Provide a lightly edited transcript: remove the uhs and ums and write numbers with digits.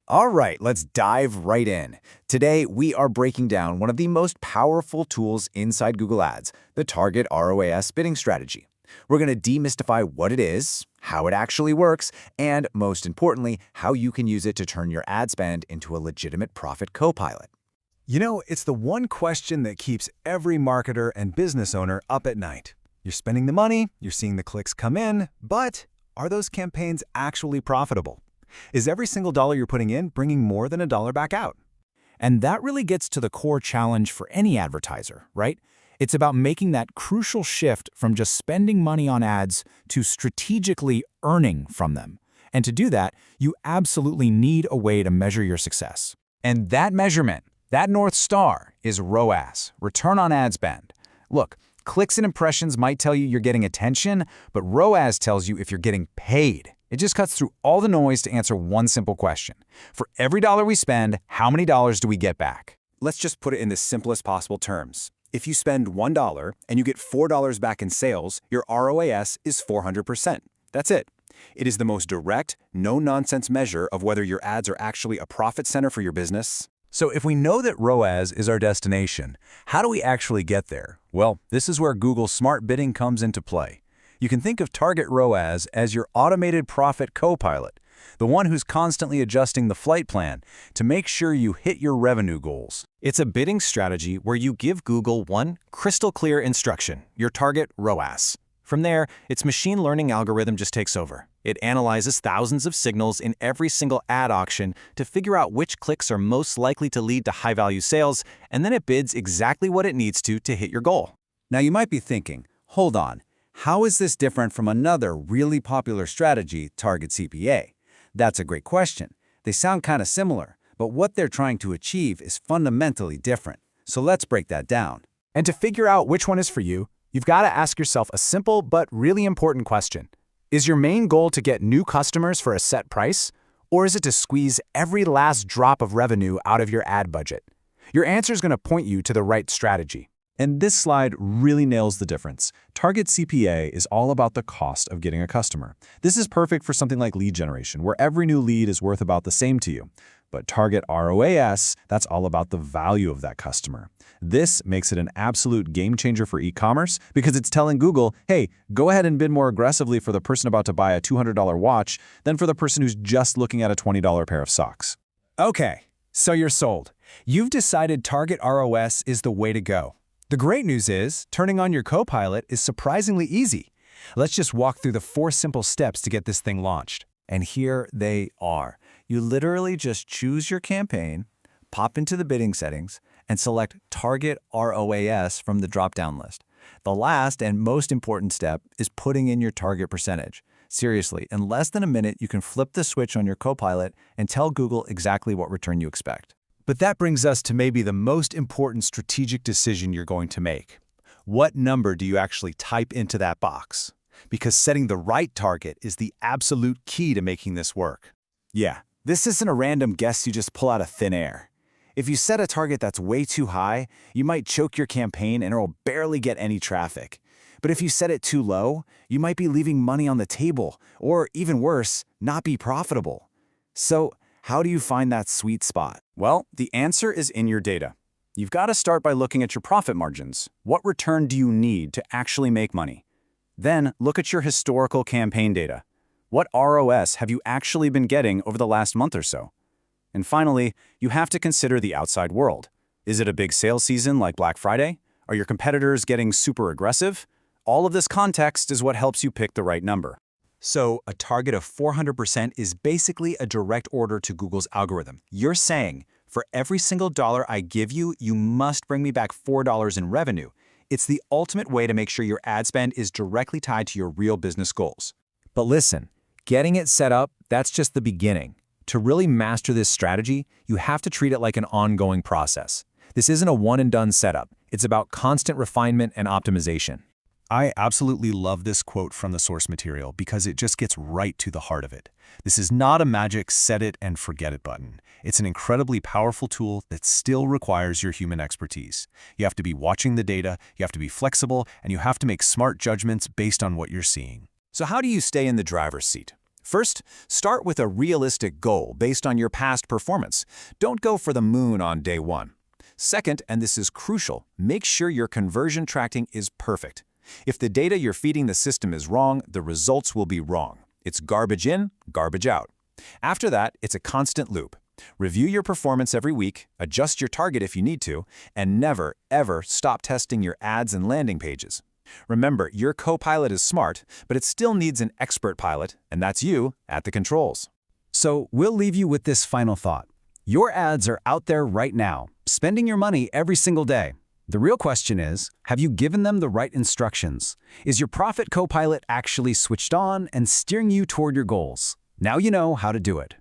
All right, let's dive right in. Today, we are breaking down one of the most powerful tools inside Google Ads, the Target ROAS bidding strategy. We're going to demystify what it is, how it actually works, and most importantly, how you can use it to turn your ad spend into a legitimate profit co-pilot. You know, it's the one question that keeps every marketer and business owner up at night. You're spending the money, you're seeing the clicks come in, but are those campaigns actually profitable? Is every single dollar you're putting in bringing more than a dollar back out? And that really gets to the core challenge for any advertiser, right? It's about making that crucial shift from just spending money on ads to strategically earning from them. And to do that, you absolutely need a way to measure your success. And that measurement, that North Star, is ROAS, return on ad spend. Look, clicks and impressions might tell you you're getting attention, but ROAS tells you if you're getting paid. It just cuts through all the noise to answer one simple question. For every dollar we spend, how many dollars do we get back? Let's just put it in the simplest possible terms. If you spend $1 and you get $4 back in sales, your ROAS is 400%. That's it. It is the most direct, no-nonsense measure of whether your ads are actually a profit center for your business. So if we know that ROAS is our destination, how do we actually get there? Well, this is where Google's smart bidding comes into play. You can think of Target ROAS as your automated profit co-pilot, the one who's constantly adjusting the flight plan to make sure you hit your revenue goals. It's a bidding strategy where you give Google one crystal clear instruction, your target ROAS. From there, its machine learning algorithm just takes over. It analyzes thousands of signals in every single ad auction to figure out which clicks are most likely to lead to high-value sales, and then it bids exactly what it needs to hit your goal. Now you might be thinking, hold on, how is this different from another really popular strategy, Target CPA? That's a great question. They sound kind of similar, but what they're trying to achieve is fundamentally different. So let's break that down. And to figure out which one is for you, you've got to ask yourself a simple but really important question. Is your main goal to get new customers for a set price? Or is it to squeeze every last drop of revenue out of your ad budget? Your answer is going to point you to the right strategy. And this slide really nails the difference. Target CPA is all about the cost of getting a customer. This is perfect for something like lead generation, where every new lead is worth about the same to you. But Target ROAS, that's all about the value of that customer. This makes it an absolute game changer for e-commerce because it's telling Google, hey, go ahead and bid more aggressively for the person about to buy a $200 watch than for the person who's just looking at a $20 pair of socks. Okay, so you're sold. You've decided Target ROAS is the way to go. The great news is, turning on your Copilot is surprisingly easy. Let's just walk through the 4 simple steps to get this thing launched. And here they are. You literally just choose your campaign, pop into the bidding settings, and select Target ROAS from the drop-down list. The last and most important step is putting in your target percentage. Seriously, in less than a minute, you can flip the switch on your Copilot and tell Google exactly what return you expect. But that brings us to maybe the most important strategic decision you're going to make. What number do you actually type into that box? Because setting the right target is the absolute key to making this work. Yeah, this isn't a random guess you just pull out of thin air. If you set a target that's way too high, you might choke your campaign and it'll barely get any traffic. But if you set it too low, you might be leaving money on the table, or even worse, not be profitable. So, how do you find that sweet spot? Well, the answer is in your data. You've got to start by looking at your profit margins. What return do you need to actually make money? Then look at your historical campaign data. What ROS have you actually been getting over the last month or so? And finally, you have to consider the outside world. Is it a big sales season like Black Friday? Are your competitors getting super aggressive? All of this context is what helps you pick the right number. So a target of 400% is basically a direct order to Google's algorithm. You're saying, for every single dollar I give you, you must bring me back $4 in revenue. It's the ultimate way to make sure your ad spend is directly tied to your real business goals. But listen, getting it set up, that's just the beginning. To really master this strategy, you have to treat it like an ongoing process. This isn't a one-and-done setup. It's about constant refinement and optimization. I absolutely love this quote from the source material because it just gets right to the heart of it. This is not a magic set it and forget it button. It's an incredibly powerful tool that still requires your human expertise. You have to be watching the data, you have to be flexible, and you have to make smart judgments based on what you're seeing. So how do you stay in the driver's seat? First, start with a realistic goal based on your past performance. Don't go for the moon on day one. Second, and this is crucial, make sure your conversion tracking is perfect. If the data you're feeding the system is wrong, the results will be wrong. It's garbage in, garbage out. After that, it's a constant loop. Review your performance every week, adjust your target if you need to, and never, ever stop testing your ads and landing pages. Remember, your co-pilot is smart, but it still needs an expert pilot, and that's you at the controls. So we'll leave you with this final thought. Your ads are out there right now, spending your money every single day. The real question is, have you given them the right instructions? Is your profit co-pilot actually switched on and steering you toward your goals? Now you know how to do it.